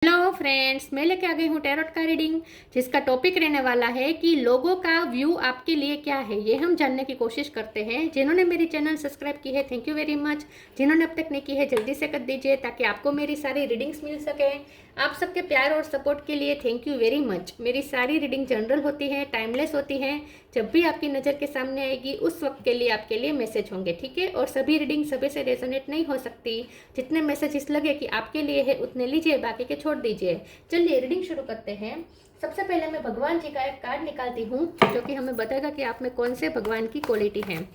Hello friends, मैं लेके आ गई हूँ टैरोट का रीडिंग, जिसका टॉपिक रहने वाला है कि लोगों का व्यू आपके लिए क्या है। ये हम जानने की कोशिश करते हैं। जिन्होंने मेरी चैनल सब्सक्राइब की है, थैंक यू वेरी मच। जिन्होंने अब तक नहीं की है, जल्दी से कर दीजिए ताकि आपको मेरी सारी रीडिंग्स मिल सके। आप सबके प्यार और सपोर्ट के लिए थैंक यू वेरी मच। मेरी सारी रीडिंग जनरल होती है, टाइमलेस होती है। जब भी आपकी नज़र के सामने आएगी उस वक्त के लिए आपके लिए मैसेज होंगे, ठीक है। और सभी रीडिंग सभी से रेजोनेट नहीं हो सकती। जितने मैसेजेस लगे कि आपके लिए है उतने लीजिए, बाकी के छोड़ दीजिए। चलिए रीडिंग शुरू करते हैं। सबसे पहले मैं भगवान जी का एक कार्ड निकालती हूँ जो कि हमें बताएगा कि आप में कौन से भगवान की क्वालिटी है।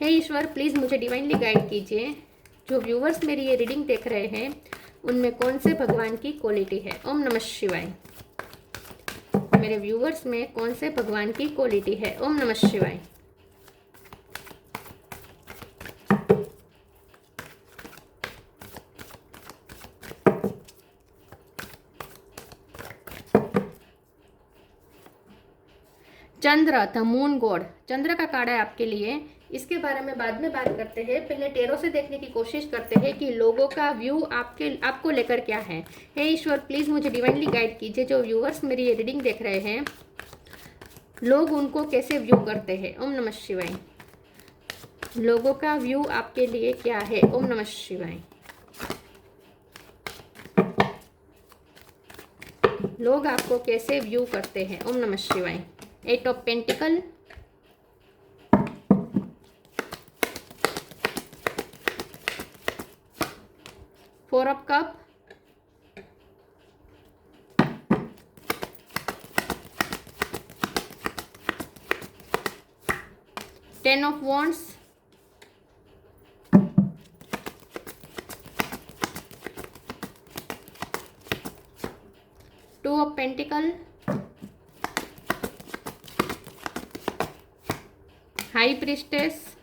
हे ईश्वर, प्लीज़ मुझे डिवाइनली गाइड कीजिए। जो व्यूवर्स मेरी ये रीडिंग देख रहे हैं उनमें कौन से भगवान की क्वालिटी है। ओम नमः शिवाय। मेरे व्यूवर्स में कौन से भगवान की क्वालिटी है। ओम नमः शिवाय। चंद्र, द मून गॉड, चंद्र का कार्ड है आपके लिए। इसके बारे में बाद में बात करते हैं। पहले टेरो से देखने की कोशिश करते हैं कि लोगों का व्यू आपको लेकर क्या है। हे ईश्वर, प्लीज मुझे डिवाइनली गाइड कीजिए। जो व्यूअर्स मेरी ये रीडिंग देख रहे हैं, लोग उनको कैसे व्यू करते हैं। ओम नमः शिवाय। लोगों का व्यू आपके लिए क्या है। ओम नमः शिवाय। लोग आपको कैसे व्यू करते हैं। ओम नमः शिवाय। Eight of pentacle, four of cup, ten of wands, two of pentacle, high priestess,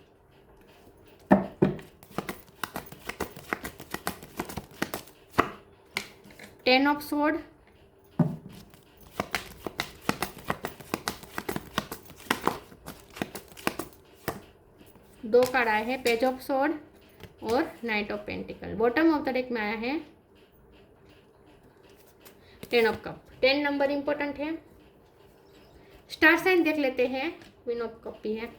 ten of sword, दो कार्ड आए हैं, पेज ऑफ स्वॉर्ड और knight of pentacle. Bottom of the deck में आया है ten of cup. 10 number important है। Star sign देख लेते हैं। क्वीन ऑफ कप भी है।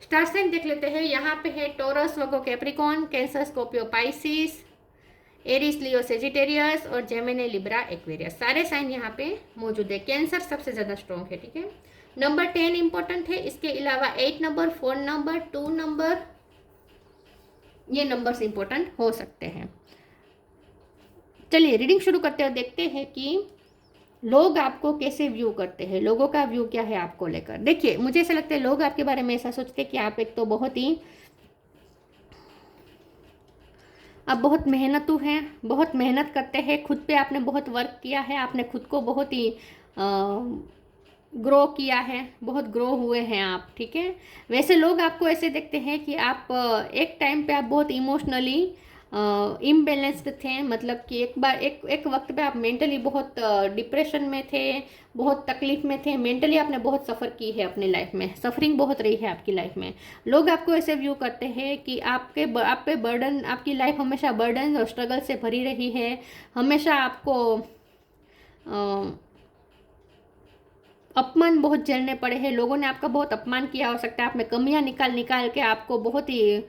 स्टार साइन देख लेते हैं। यहाँ पे है Taurus, Virgo, Capricorn, Cancer, Scorpio, Pisces, Aries, Leo, Sagittarius और जेमिनी, लिब्रा, एक्वेरियस। सारे साइन यहाँ पे मौजूद है। कैंसर सबसे ज़्यादा स्ट्रॉन्ग है, ठीक है। नंबर 10 इंपॉर्टेंट है। इसके अलावा 8 नंबर, 4 नंबर, 2 नंबर, ये नंबर्स इंपॉर्टेंट हो सकते हैं। चलिए रीडिंग शुरू करते हैं। देखते हैं कि लोग आपको कैसे व्यू करते हैं। लोगों का व्यू क्या है आपको लेकर। देखिए, मुझे ऐसा लगता है लोग आपके बारे में ऐसा सोचते हैं कि आप एक तो बहुत मेहनतू हैं, बहुत मेहनत करते हैं। खुद पे आपने बहुत वर्क किया है। आपने खुद को बहुत ही ग्रो किया है, बहुत ग्रो हुए हैं आप, ठीक है। वैसे लोग आपको ऐसे देखते हैं कि आप एक टाइम पे आप बहुत इमोशनली इम्बैलेंस्ड थे। मतलब कि एक वक्त पे आप मेंटली बहुत डिप्रेशन में थे, बहुत तकलीफ में थे। मेंटली आपने बहुत सफ़र की है अपनी लाइफ में, सफरिंग बहुत रही है आपकी लाइफ में। लोग आपको ऐसे व्यू करते हैं कि आप पे बर्डन, आपकी लाइफ हमेशा बर्डन और स्ट्रगल से भरी रही है। हमेशा आपको अपमान बहुत झेलने पड़े हैं। लोगों ने आपका बहुत अपमान किया हो सकता है। आप में कमियां निकाल निकाल के आपको बहुत ही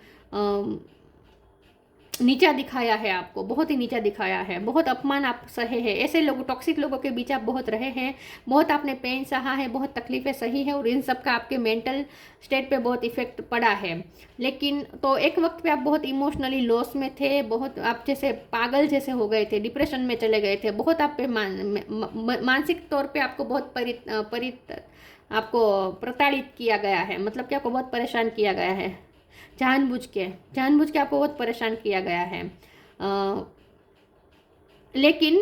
नीचा दिखाया है। आपको बहुत ही नीचा दिखाया है। बहुत अपमान आप सहे हैं। ऐसे लोग, टॉक्सिक लोगों के बीच आप बहुत रहे हैं। बहुत आपने पेन सहा है, बहुत तकलीफें सही है और इन सब का आपके मेंटल स्टेट पे बहुत इफेक्ट पड़ा है। लेकिन तो एक वक्त पे आप बहुत इमोशनली लॉस में थे। बहुत आप जैसे पागल जैसे हो गए थे, डिप्रेशन में चले गए थे। बहुत आप पे मानसिक तौर पर आपको बहुत आपको प्रताड़ित किया गया है। मतलब कि आपको बहुत परेशान किया गया है। जानबूझ के आपको बहुत परेशान किया गया है। लेकिन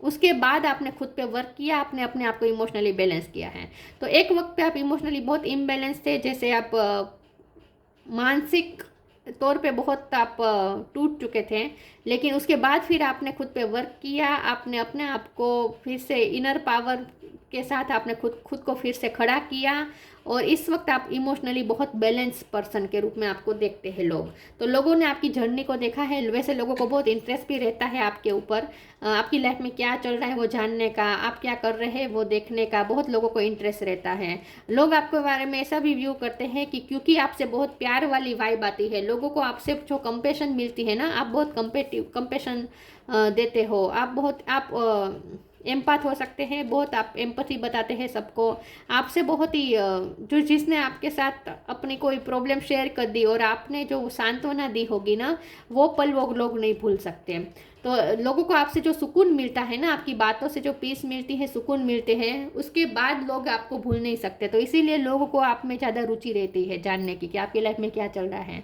उसके बाद आपने खुद पे वर्क किया। आपने अपने आप को इमोशनली बैलेंस किया है। तो एक वक्त पे आप इमोशनली बहुत इम्बैलेंस थे। जैसे आप मानसिक तौर पे बहुत आप टूट चुके थे। लेकिन उसके बाद फिर आपने खुद पे वर्क किया। आपने अपने आप को फिर से इनर पावर के साथ आपने खुद खुद को फिर से खड़ा किया, और इस वक्त आप इमोशनली बहुत बैलेंस पर्सन के रूप में आपको देखते हैं लोग। तो लोगों ने आपकी जर्नी को देखा है। वैसे लोगों को बहुत इंटरेस्ट भी रहता है आपके ऊपर, आपकी लाइफ में क्या चल रहा है वो जानने का, आप क्या कर रहे हैं वो देखने का बहुत लोगों को इंटरेस्ट रहता है। लोग आपके बारे में ऐसा भी व्यू करते हैं कि क्योंकि आपसे बहुत प्यार वाली वाइब आती है, लोगों को आपसे जो कंपेशन मिलती है ना, आप बहुत कंपेशन देते हो, आप एम्पाथ हो सकते हैं, बहुत आप एम्पथी बताते हैं सबको। आपसे बहुत ही जो जिसने आपके साथ अपनी कोई प्रॉब्लम शेयर कर दी और आपने जो सांत्वना दी होगी ना, वो पल वो लोग नहीं भूल सकते। तो लोगों को आपसे जो सुकून मिलता है ना, आपकी बातों से जो पीस मिलती है, सुकून मिलते हैं, उसके बाद लोग आपको भूल नहीं सकते। तो इसीलिए लोगों को आप में ज़्यादा रुचि रहती है जानने की कि आपकी लाइफ में क्या चल रहा है।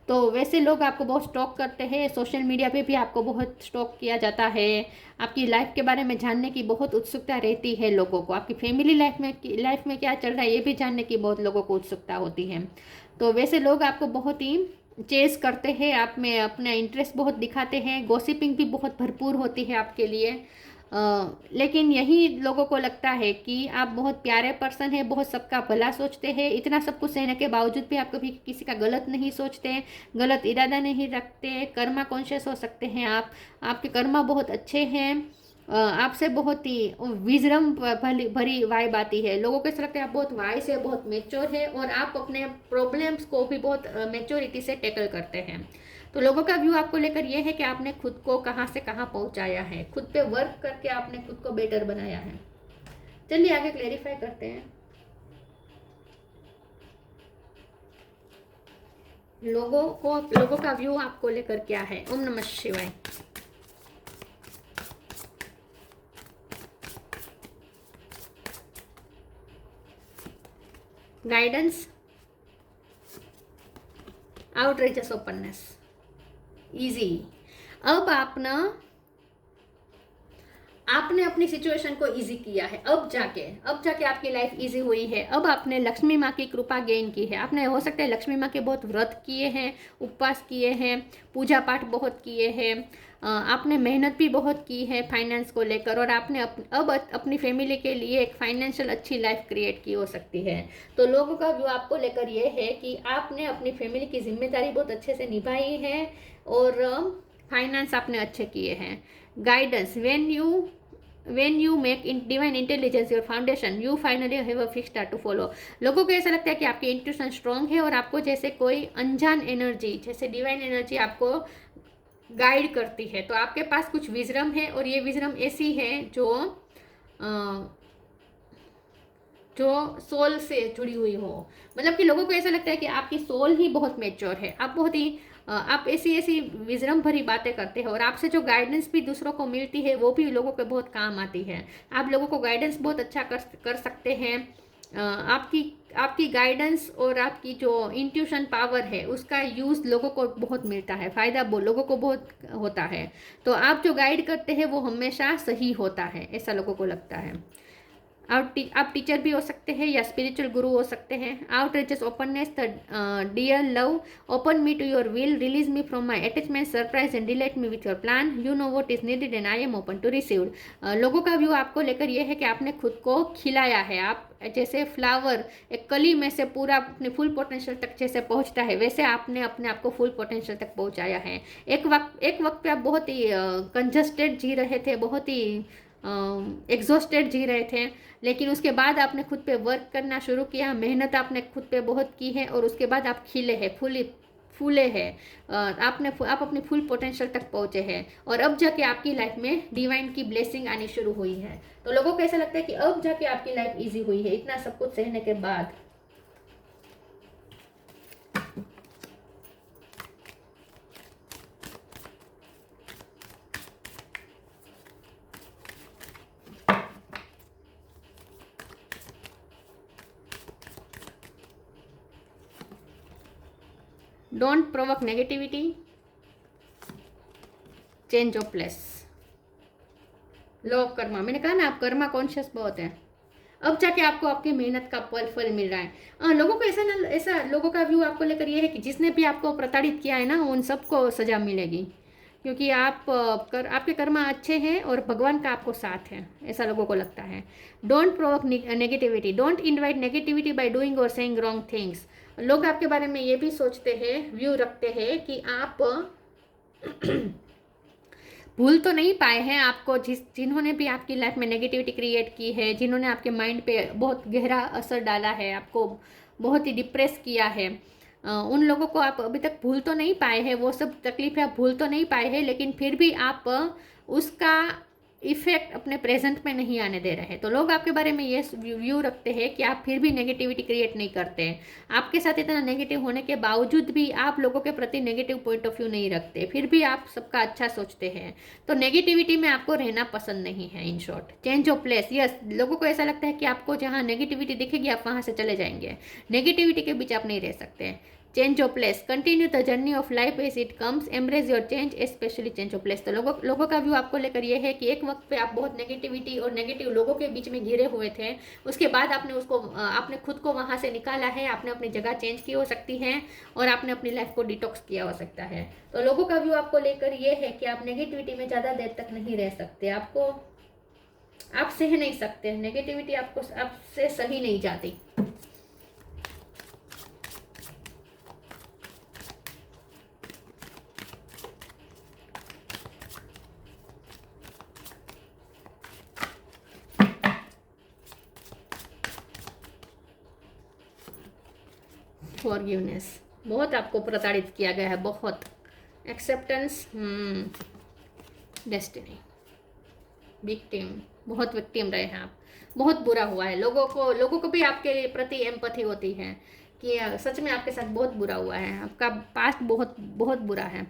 तो वैसे लोग आपको बहुत स्टॉक करते हैं, सोशल मीडिया पे भी आपको बहुत स्टॉक किया जाता है। आपकी लाइफ के बारे में जानने की बहुत उत्सुकता रहती है लोगों को, आपकी फैमिली लाइफ में क्या चल रहा है ये भी जानने की बहुत लोगों को उत्सुकता होती है। तो वैसे लोग आपको बहुत ही चेस करते हैं, आप में अपना इंटरेस्ट बहुत दिखाते हैं, गॉसिपिंग भी बहुत भरपूर होती है आपके लिए। लेकिन यही लोगों को लगता है कि आप बहुत प्यारे पर्सन हैं, बहुत सबका भला सोचते हैं। इतना सब कुछ सहने के बावजूद भी आप कभी किसी का गलत नहीं सोचते, गलत इरादा नहीं रखते, कर्मा कॉन्शियस हो सकते हैं आप, आपके कर्मा बहुत अच्छे हैं। आपसे बहुत ही विजडम भरी वाइब आती है, लोगों को ऐसा लगता है आप बहुत वाइस है, बहुत मेच्योर है, और आप अपने प्रॉब्लम्स को भी बहुत मेच्योरिटी से टैकल करते हैं। तो लोगों का व्यू आपको लेकर ये है कि आपने खुद को कहाँ से कहाँ पहुँचाया है, खुद पे वर्क करके आपने खुद को बेटर बनाया है। चलिए आगे क्लेरिफाई करते हैं। लोगों का व्यू आपको लेकर क्या है। ओम नमः शिवाय। Guidance, outreaches openness, easy. अब आपने अपनी सिचुएशन को इजी किया है, अब जाके आपकी लाइफ इजी हुई है। अब आपने लक्ष्मी माँ की कृपा गेन की है। आपने हो सकता है लक्ष्मी माँ के बहुत व्रत किए हैं, उपवास किए हैं, पूजा पाठ बहुत किए हैं, आपने मेहनत भी बहुत की है फाइनेंस को लेकर, और आपने अब अपनी फैमिली के लिए एक फाइनेंशियल अच्छी लाइफ क्रिएट की हो सकती है। तो लोगों का व्यू आपको लेकर ये है कि आपने अपनी फैमिली की जिम्मेदारी बहुत अच्छे से निभाई है, और फाइनेंस आपने अच्छे किए हैं। Guidance, when you make divine intelligence your foundation, you finally have a fixed star to follow। लोगों को ऐसा लगता है कि आपकी इंट्यूशन स्ट्रांग है, और आपको जैसे कोई अनजान एनर्जी, जैसे डिवाइन एनर्जी आपको गाइड करती है। तो आपके पास कुछ विजडम है, और ये विजडम ऐसी है जो सोल से जुड़ी हुई हो। मतलब कि लोगों को ऐसा लगता है कि आपकी सोल ही बहुत मैच्योर है, आप ऐसी विजडम भरी बातें करते हैं, और आपसे जो गाइडेंस भी दूसरों को मिलती है वो भी लोगों के बहुत काम आती है। आप लोगों को गाइडेंस बहुत अच्छा कर सकते हैं। आपकी गाइडेंस और आपकी जो इंट्यूशन पावर है उसका यूज़ लोगों को बहुत मिलता है, फ़ायदा लोगों को बहुत होता है। तो आप जो गाइड करते हैं वो हमेशा सही होता है, ऐसा लोगों को लगता है। आप टीचर भी हो सकते हैं या स्पिरिचुअल गुरु हो सकते हैं। Outreaches openness, the dear love, open me to your will, release me from my attachment, surprise and delight me with your plan, you know what is needed and I am open to receive. लोगों का view आपको लेकर यह है कि आपने खुद को खिलाया है। आप जैसे फ्लावर एक कली में से पूरा अपने फुल पोटेंशियल तक जैसे पहुंचता है, वैसे आपने अपने आप को फुल पोटेंशियल तक पहुंचाया है। एक वक्त पे आप बहुत ही कंजस्टेड जी रहे थे, बहुत ही एग्जॉस्टेड जी रहे थे, लेकिन उसके बाद आपने खुद पे वर्क करना शुरू किया, मेहनत आपने खुद पे बहुत की है, और उसके बाद आप खिले हैं, फूले हैं, आप अपने फुल पोटेंशियल तक पहुंचे हैं, और अब जाके आपकी लाइफ में डिवाइन की ब्लेसिंग आनी शुरू हुई है। तो लोगों को ऐसा लगता है कि अब जाके आपकी लाइफ इजी हुई है, इतना सब कुछ सहने के बाद। Don't provoke negativity, change of place, law of Karma. मैंने कहा ना आप कर्मा कॉन्शियस बहुत है, अब जाके आपको आपकी मेहनत का फल मिल रहा है। लोगों को ऐसा लोगों का व्यू आपको लेकर ये है कि जिसने भी आपको प्रताड़ित किया है ना, उन सबको सजा मिलेगी। क्योंकि आपके कर्म अच्छे हैं और भगवान का आपको साथ है, ऐसा लोगों को लगता है। Don't provoke negativity, don't invite negativity by doing और सेइंग रॉन्ग थिंग्स। लोग आपके बारे में ये भी सोचते हैं, व्यू रखते हैं कि आप भूल तो नहीं पाए हैं आपको, जिन्होंने भी आपकी लाइफ में नेगेटिविटी क्रिएट की है, जिन्होंने आपके माइंड पे बहुत गहरा असर डाला है, आपको बहुत ही डिप्रेस किया है, उन लोगों को आप अभी तक भूल तो नहीं पाए हैं, वो सब तकलीफें आप भूल तो नहीं पाए हैं, लेकिन फिर भी आप उसका इफेक्ट अपने प्रेजेंट में नहीं आने दे रहे हैं। तो लोग आपके बारे में ये व्यू रखते हैं कि आप फिर भी नेगेटिविटी क्रिएट नहीं करते हैं। आपके साथ इतना नेगेटिव होने के बावजूद भी आप लोगों के प्रति नेगेटिव पॉइंट ऑफ व्यू नहीं रखते, फिर भी आप सबका अच्छा सोचते हैं। तो नेगेटिविटी में आपको रहना पसंद नहीं है। In short, change of place. Yes, लोगों को ऐसा लगता है कि आपको जहाँ नेगेटिविटी दिखेगी आप वहाँ से चले जाएंगे, नेगेटिविटी के बीच आप नहीं रह सकते। Change of place, continue the journey of life as it comes, embrace your change, specially change of place. तो लोगों का व्यू आपको लेकर ये है कि एक वक्त पे आप बहुत नेगेटिविटी और नेगेटिव लोगों के बीच में घिरे हुए थे, उसके बाद आपने खुद को वहाँ से निकाला है, आपने अपनी जगह चेंज की हो सकती है और आपने अपनी लाइफ को डिटॉक्स किया हो सकता है। तो लोगों का व्यू आपको लेकर ये है कि आप नेगेटिविटी में ज़्यादा देर तक नहीं रह सकते, आप सह नहीं सकते, नेगेटिविटी आपसे सही नहीं जाती। फॉरगिवनेस, बहुत आपको प्रताड़ित किया गया है, बहुत। एक्सेप्टेंस, डेस्टिनी, विक्टिम, बहुत विक्टिम रहे हैं आप, बहुत बुरा हुआ है। लोगों को भी आपके प्रति एम्पैथी होती है कि सच में आपके साथ बहुत बुरा हुआ है, आपका पास्ट बहुत बहुत बुरा है।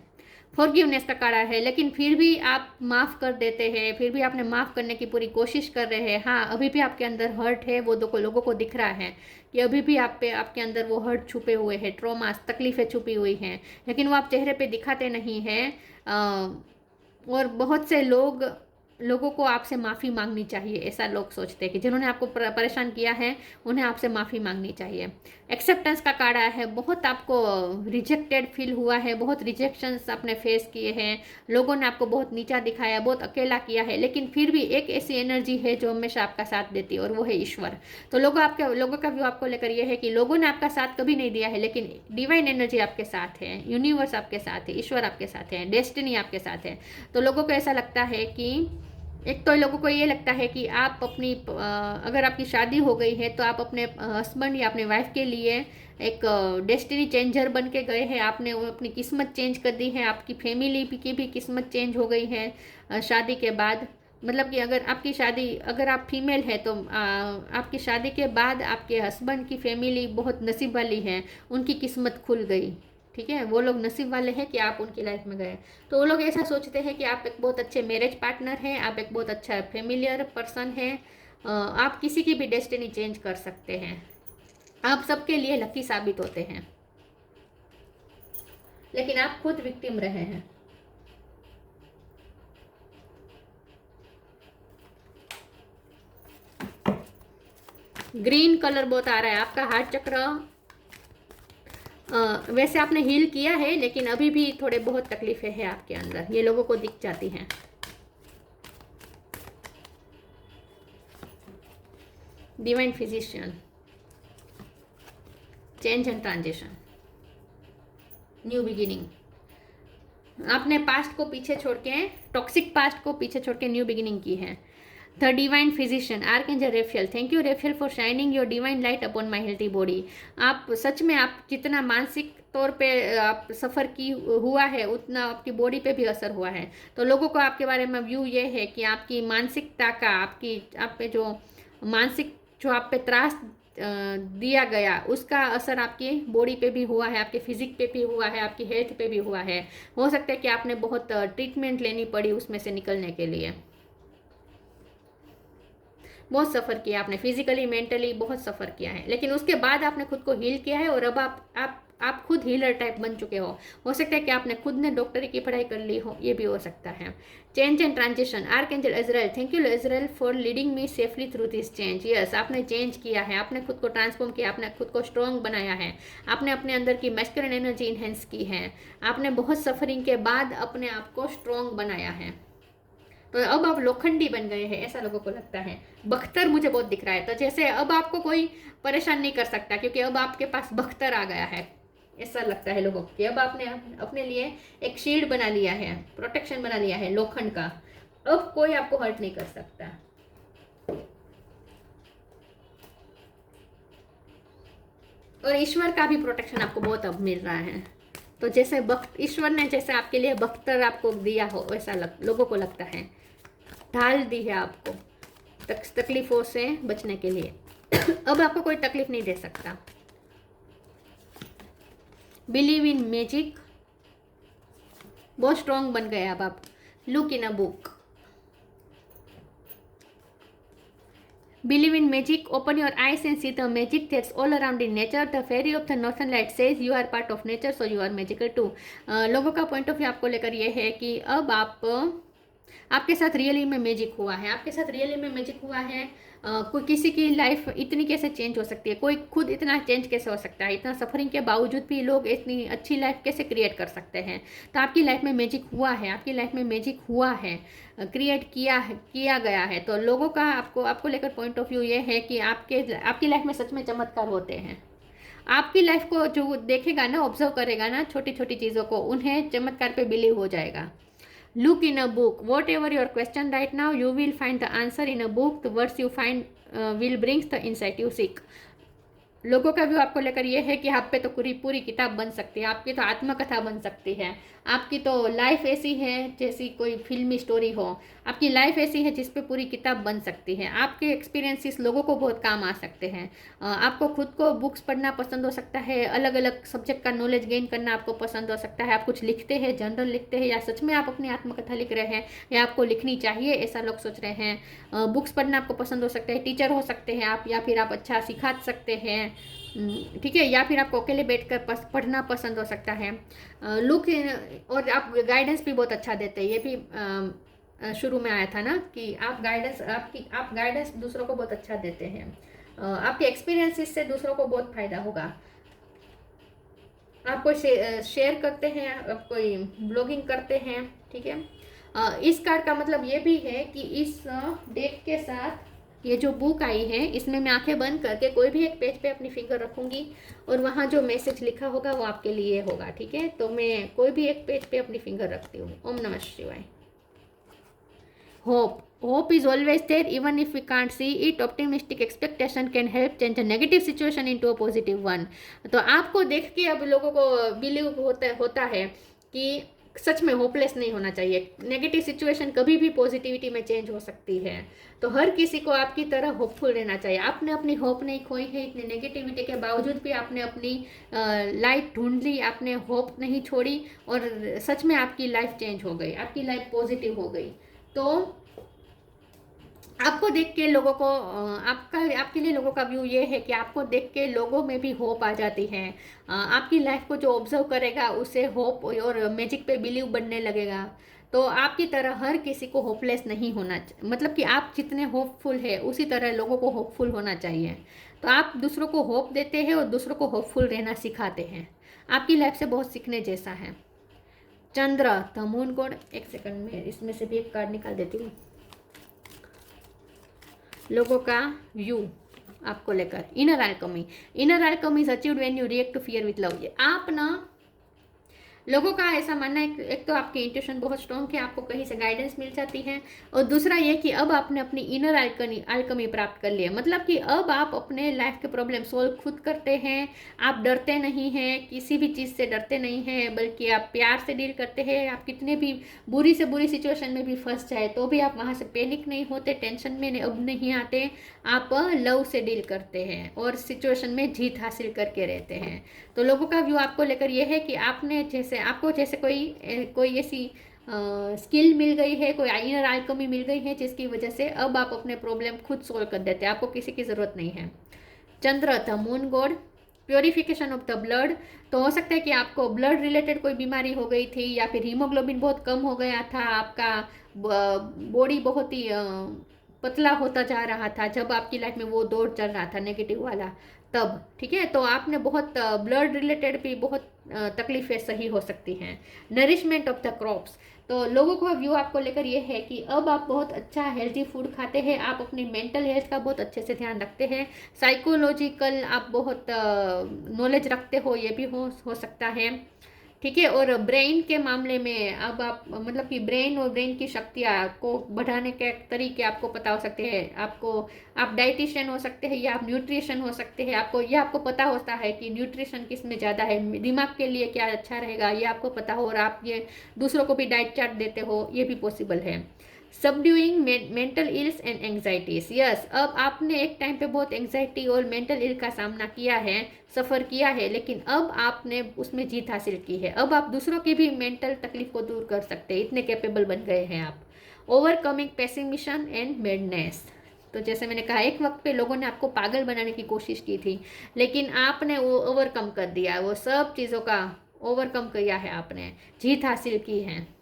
फॉरगिवनेस का कार्ड है, लेकिन फिर भी आप माफ़ कर देते हैं, फिर भी आपने माफ़ करने की पूरी कोशिश कर रहे हैं। हाँ, अभी भी आपके अंदर हर्ट है, वो लोगों को दिख रहा है कि अभी भी आपके अंदर वो हर्ट छुपे हुए हैं, ट्रॉमास, तकलीफ़ें छुपी हुई हैं, लेकिन वो आप चेहरे पे दिखाते नहीं हैं। और बहुत से लोगों को आपसे माफ़ी मांगनी चाहिए, ऐसा लोग सोचते हैं कि जिन्होंने आपको परेशान किया है उन्हें आपसे माफ़ी मांगनी चाहिए। एक्सेप्टेंस का कार्ड आया है, बहुत आपको रिजेक्टेड फील हुआ है, बहुत रिजेक्शंस आपने फेस किए हैं, लोगों ने आपको बहुत नीचा दिखाया, बहुत अकेला किया है, लेकिन फिर भी एक ऐसी एनर्जी है जो हमेशा आपका साथ देती है और वो है ईश्वर। तो लोगों का व्यू आपको लेकर ये है कि लोगों ने आपका साथ कभी नहीं दिया है, लेकिन डिवाइन एनर्जी आपके साथ है, यूनिवर्स आपके साथ है, ईश्वर आपके साथ है, डेस्टिनी आपके साथ है। तो लोगों को ऐसा लगता है कि एक तो लोगों को ये लगता है कि आप अगर आपकी शादी हो गई है तो आप अपने हस्बैंड या अपने वाइफ के लिए एक डेस्टिनी चेंजर बन के गए हैं, आपने अपनी किस्मत चेंज कर दी है, आपकी फैमिली की भी किस्मत चेंज हो गई है शादी के बाद। मतलब कि अगर आप फीमेल है तो आपकी शादी के बाद आपके हस्बैंड की फैमिली बहुत नसीब वाली है, उनकी किस्मत खुल गई। ठीक है, वो लोग नसीब वाले हैं कि आप उनकी लाइफ में गए। तो वो लोग ऐसा सोचते हैं कि आप एक बहुत अच्छे मैरिज पार्टनर हैं, आप एक बहुत अच्छा फेमिलियर पर्सन हैं, आप किसी की भी डेस्टिनी चेंज कर सकते हैं, आप सबके लिए लकी साबित होते हैं, लेकिन आप खुद विक्टिम रहे हैं। ग्रीन कलर बहुत आ रहा है, आपका हार्ट चक्र वैसे आपने हील किया है, लेकिन अभी भी थोड़े बहुत तकलीफें हैं आपके अंदर, ये लोगों को दिख जाती हैं। Divine physician, change and transition, new beginning. आपने पास्ट को पीछे छोड़ के, टॉक्सिक पास्ट को पीछे छोड़ के न्यू बिगिनिंग की है। The divine physician, archangel रेफेल, thank you रेफेल for shining your divine light upon my healthy body. आप सच में, आप जितना मानसिक तौर पे आप सफ़र की हुआ है उतना आपकी बॉडी पे भी असर हुआ है। तो लोगों को आपके बारे में व्यू ये है कि आपकी मानसिकता का, आप पे जो मानसिक जो आप पे त्रास दिया गया उसका असर आपकी बॉडी पे भी हुआ है, आपके फिजिक पे भी हुआ है, आपकी हेल्थ पे भी हुआ है। हो सकता है कि आपने बहुत ट्रीटमेंट लेनी पड़ी उसमें से निकलने के लिए, बहुत सफ़र किया आपने, फिजिकली मेंटली बहुत सफ़र किया है, लेकिन उसके बाद आपने खुद को हील किया है और अब आप आप खुद हीलर टाइप बन चुके हो सकता है कि आपने खुद ने डॉक्टरी की पढ़ाई कर ली हो, ये भी हो सकता है। Change and transition, archangel Israel, thank you Israel for leading me safely through this change. Yes, आपने चेंज किया है, आपने खुद को ट्रांसफॉर्म किया, आपने खुद को स्ट्रॉन्ग बनाया है, आपने अपने अंदर की मैस्कुलिन एनर्जी इनहेंस की है, आपने बहुत सफरिंग के बाद अपने आप को स्ट्रॉन्ग बनाया है। तो अब आप लोखंडी बन गए हैं, ऐसा लोगों को लगता है। बख्तर मुझे बहुत दिख रहा है, तो जैसे अब आपको कोई परेशान नहीं कर सकता, क्योंकि अब आपके पास बख्तर आ गया है, ऐसा लगता है लोगों को कि अब आपने अपने लिए एक शील्ड बना लिया है, प्रोटेक्शन बना लिया है लोखंड का। अब कोई आपको हर्ट नहीं कर सकता। और ईश्वर का भी प्रोटेक्शन आपको बहुत अब मिल रहा है। तो जैसे ईश्वर ने जैसे आपके लिए बख्तर आपको दिया हो, वैसा लोगों को लगता है, ढाल दी है आपको तकलीफों से बचने के लिए। अब आपको कोई तकलीफ नहीं दे सकता। बिलीव इन मैजिक, बहुत स्ट्रॉन्ग बन गए अब आप। Look in a book, believe in magic, open your eyes and see the magic that's all around in nature. The fairy of the northern light says you are part of nature, so you are magical too. लोगों का point of view आपको लेकर ये है कि अब आपके साथ रियली में मैजिक हुआ है, आपके साथ रियली में मैजिक हुआ है। कोई किसी की लाइफ इतनी कैसे चेंज हो सकती है, कोई खुद इतना चेंज कैसे हो सकता है, इतना सफरिंग के बावजूद भी लोग इतनी अच्छी लाइफ कैसे क्रिएट कर सकते हैं। तो आपकी लाइफ में मैजिक हुआ है, आपकी लाइफ में मैजिक हुआ है, क्रिएट किया गया है। तो लोगों का आपको लेकर पॉइंट ऑफ व्यू ये है कि आपकी लाइफ में सच में चमत्कार होते हैं। आपकी लाइफ को जो देखेगा ना, ऑब्जर्व करेगा ना छोटी छोटी चीज़ों को, उन्हें चमत्कार पे बिलीव हो जाएगा। Look in a book. Whatever your question right now, you will find the answer in a book. The words you find will bring the insight you seek. लोगों का व्यू आपको लेकर ये है कि आप पे तो पूरी पूरी किताब बन सकती है, आपकी तो आत्मकथा बन सकती है, आपकी तो लाइफ ऐसी है जैसी कोई फिल्मी स्टोरी हो, आपकी लाइफ ऐसी है जिस पे पूरी किताब बन सकती है। आपके एक्सपीरियंसेस लोगों को बहुत काम आ सकते हैं। आपको खुद को बुक्स पढ़ना पसंद हो सकता है, अलग अलग सब्जेक्ट का नॉलेज गेन करना आपको पसंद हो सकता है। आप कुछ लिखते हैं, जनरल लिखते हैं, या सच में आप अपनी आत्मकथा लिख रहे हैं, या आपको लिखनी चाहिए ऐसा लोग सोच रहे हैं। बुक्स पढ़ना आपको पसंद हो सकता है, टीचर हो सकते हैं आप, या फिर आप अच्छा सिखा सकते हैं, ठीक है, या फिर आपको अकेले बैठकर पढ़ना पसंद हो सकता है। लुक, और आप गाइडेंस भी बहुत अच्छा देते हैं। ये भी शुरू में आया था ना कि आप गाइडेंस दूसरों को बहुत अच्छा देते हैं। आपके एक्सपीरियंसेस से दूसरों को बहुत फायदा होगा। आप कोई शेयर करते हैं, आप कोई ब्लॉगिंग करते हैं, ठीक है। इस कार्ड का मतलब ये भी है कि इस डेक के साथ ये जो बुक आई है, इसमें मैं आंखें बंद करके कोई भी एक पेज पे अपनी फिंगर रखूंगी और वहाँ जो मैसेज लिखा होगा वो आपके लिए होगा, ठीक है। तो मैं कोई भी एक पेज पे अपनी फिंगर रखती हूँ। ओम नमः शिवाय। Hope is always there even if we can't see it. Optimistic expectation can help change a negative situation into a positive one. तो आपको देख के अब लोगों को बिलीव होता है कि सच में होपलेस नहीं होना चाहिए। नेगेटिव सिचुएशन कभी भी पॉजिटिविटी में चेंज हो सकती है। तो हर किसी को आपकी तरह होपफुल रहना चाहिए। आपने अपनी होप नहीं खोई है, इतनी नेगेटिविटी के बावजूद भी आपने अपनी लाइट ढूंढ ली, आपने होप नहीं छोड़ी और सच में आपकी लाइफ चेंज हो गई, आपकी लाइफ पॉजिटिव हो गई। तो आपको देख के लोगों को आपके लिए लोगों का व्यू ये है कि आपको देख के लोगों में भी होप आ जाती है। आपकी लाइफ को जो ऑब्जर्व करेगा उसे होप और मैजिक पे बिलीव बनने लगेगा। तो आपकी तरह हर किसी को होपलेस नहीं होना, मतलब कि आप जितने होपफुल है उसी तरह लोगों को होपफुल होना चाहिए। तो आप दूसरों को होप देते हैं और दूसरों को होपफुल रहना सिखाते हैं। आपकी लाइफ से बहुत सीखने जैसा है। चंद्र द मून गॉड, एक सेकंड में इसमें से भी एक कार्ड निकाल देती हूँ। लोगों का व्यू आपको लेकर, inner alchemy is achieved when you react to fear with love. आप ना लोगों का ऐसा मानना है, एक तो आपकी इंट्यूशन बहुत स्ट्रॉन्ग है, आपको कहीं से गाइडेंस मिल जाती है, और दूसरा ये कि अब आपने अपनी इनर अल्केमी प्राप्त कर लिया। मतलब कि अब आप अपने लाइफ के प्रॉब्लम सोल्व खुद करते हैं। आप डरते नहीं हैं, किसी भी चीज़ से डरते नहीं हैं, बल्कि आप प्यार से डील करते हैं। आप कितने भी बुरी से बुरी सिचुएशन में भी फंस जाए तो भी आप वहाँ से पैनिक नहीं होते, टेंशन में अब नहीं आते। आप लव से डील करते हैं और सिचुएशन में जीत हासिल करके रहते हैं। तो लोगों का व्यू आपको लेकर यह है कि आपको जैसे कोई ऐसी स्किल मिल गई है, कोई इनर अल्केमी मिल गई है, जिसकी वजह से अब आप अपने प्रॉब्लम खुद सोल्व कर देते हैं, आपको किसी की ज़रूरत नहीं है। Chandra the moon god, purification of the blood, तो हो सकता है कि आपको ब्लड रिलेटेड कोई बीमारी हो गई थी, या फिर हीमोग्लोबिन बहुत कम हो गया था, आपका बॉडी बहुत ही पतला होता जा रहा था जब आपकी लाइफ में वो दौर चल रहा था नेगेटिव वाला, तब ठीक है। तो आपने बहुत ब्लड रिलेटेड भी बहुत तकलीफें सही हो सकती हैं। नरिशमेंट ऑफ द क्रॉप्स, तो लोगों का व्यू आपको लेकर ये है कि अब आप बहुत अच्छा हेल्थी फूड खाते हैं, आप अपनी मेंटल हेल्थ का बहुत अच्छे से ध्यान रखते हैं, साइकोलॉजिकल आप बहुत नॉलेज रखते हो, ये भी हो सकता है, ठीक है। और ब्रेन के मामले में अब आप मतलब कि ब्रेन और ब्रेन की शक्तियाँ को बढ़ाने के तरीके आपको पता हो सकते हैं, आपको आप डाइटिशियन हो सकते हैं या आप न्यूट्रिशन हो सकते हैं, आपको पता होता है कि न्यूट्रिशन किस में ज़्यादा है, दिमाग के लिए क्या अच्छा रहेगा, ये आपको पता हो, और आप ये दूसरों को भी डाइट चार्ट देते हो, ये भी पॉसिबल है। Subduing mental ills and anxieties, yes, अब आपने एक टाइम पे बहुत एंग्जाइटी और मेंटल इल का सामना किया है, सफ़र किया है, लेकिन अब आपने उसमें जीत हासिल की है। अब आप दूसरों की भी मेंटल तकलीफ को दूर कर सकते हैं, इतने कैपेबल बन गए हैं आप। ओवरकमिंग पेसिमिशन एंड मैडनेस, तो जैसे मैंने कहा एक वक्त पे लोगों ने आपको पागल बनाने की कोशिश की थी, लेकिन आपने वो ओवरकम कर दिया, वो सब चीज़ों का ओवरकम किया है आपने, जीत हासिल की है।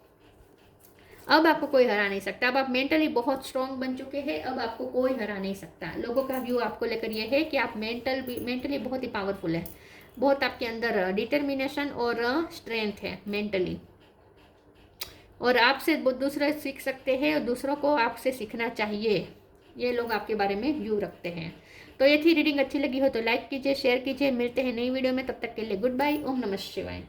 अब आपको कोई हरा नहीं सकता, अब आप मेंटली बहुत स्ट्रांग बन चुके हैं, अब आपको कोई हरा नहीं सकता। लोगों का व्यू आपको लेकर ये है कि आप मेंटली बहुत ही पावरफुल है, बहुत आपके अंदर डिटर्मिनेशन और स्ट्रेंथ है मेंटली, और आपसे दूसरे सीख सकते हैं और दूसरों को आपसे सीखना चाहिए, ये लोग आपके बारे में व्यू रखते हैं। तो ये थी रीडिंग, अच्छी लगी हो तो लाइक कीजिए, शेयर कीजिए, मिलते हैं नई वीडियो में, तब तक के लिए गुड बाय, ओम नमः शिवाय।